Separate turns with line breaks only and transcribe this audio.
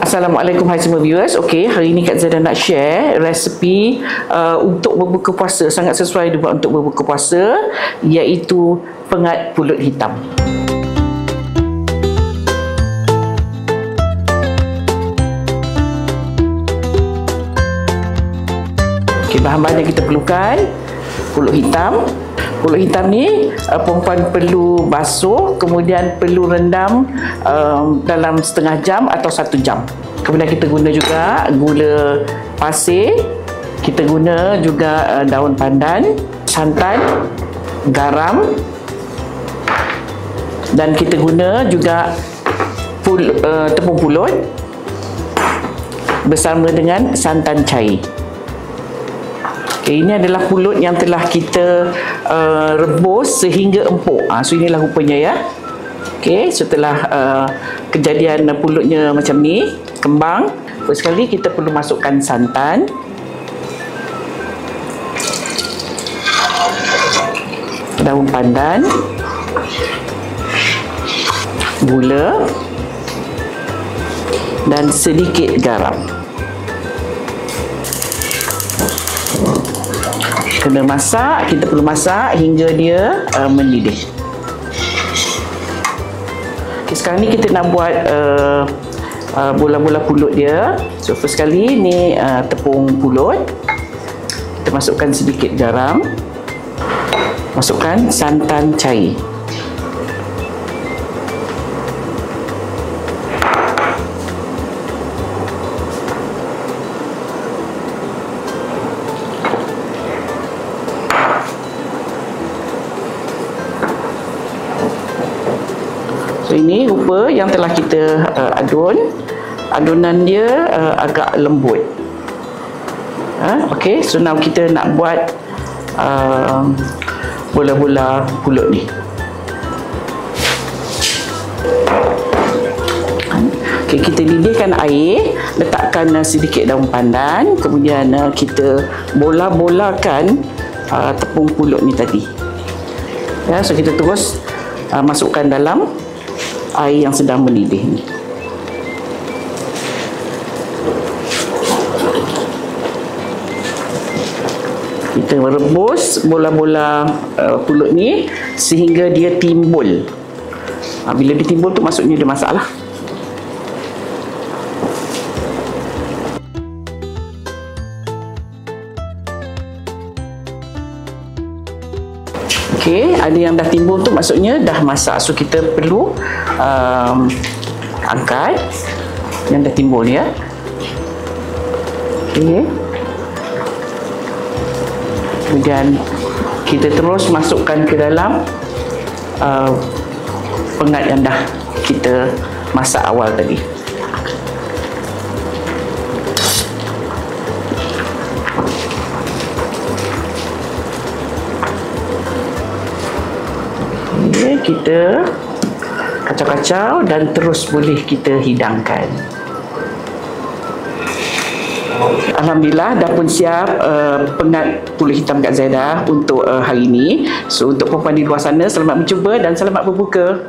Assalamualaikum hai semua viewers. Okey, hari ini Kak Zaidah nak share resepi untuk berbuka puasa, sangat sesuai dibuat untuk berbuka puasa, iaitu pengat pulut hitam. Okey, bahan-bahan yang kita perlukan: pulut hitam. Pulut hitam ni perempuan perlu basuh, kemudian perlu rendam dalam setengah jam atau 1 jam. Kemudian kita guna juga gula pasir, kita guna juga daun pandan, santan, garam, dan kita guna juga tepung pulut bersama dengan santan cair. Okay, ini adalah pulut yang telah kita rebus sehingga empuk. So inilah rupanya ya. Okay, setelah kejadian pulutnya macam ni, kembang, first sekali kita perlu masukkan santan, daun pandan, gula, dan sedikit garam. Kena masak, kita perlu masak hingga dia mendidih. Okay, sekarang ni kita nak buat bola-bola pulut dia. So first sekali ni tepung pulut, kita masukkan sedikit garam, masukkan santan cair, so ini rupa yang telah kita adun. Adunan dia agak lembut. Okey, so now kita nak buat bola-bola pulut ni. Okey, kita didihkan air, letakkan sedikit daun pandan, kemudian kita bola-bolakan tepung pulut ni tadi. Ya, so kita terus masukkan dalam air yang sedang mendidih ni. Kita merebus bola-bola pulut ni sehingga dia timbul. Bila dia timbul tu maksudnya dia masak lah. Okey, ada yang dah timbul tu maksudnya dah masak. So kita perlu angkat yang dah timbul ni ya. Okey. Kemudian kita terus masukkan ke dalam pengat yang dah kita masak awal tadi. Okay, kita kacau-kacau dan terus boleh kita hidangkan. Alhamdulillah dah pun siap pengat pulut hitam Kak Zaidah untuk hari ini. So untuk perempuan di luar sana, selamat mencuba dan selamat berbuka.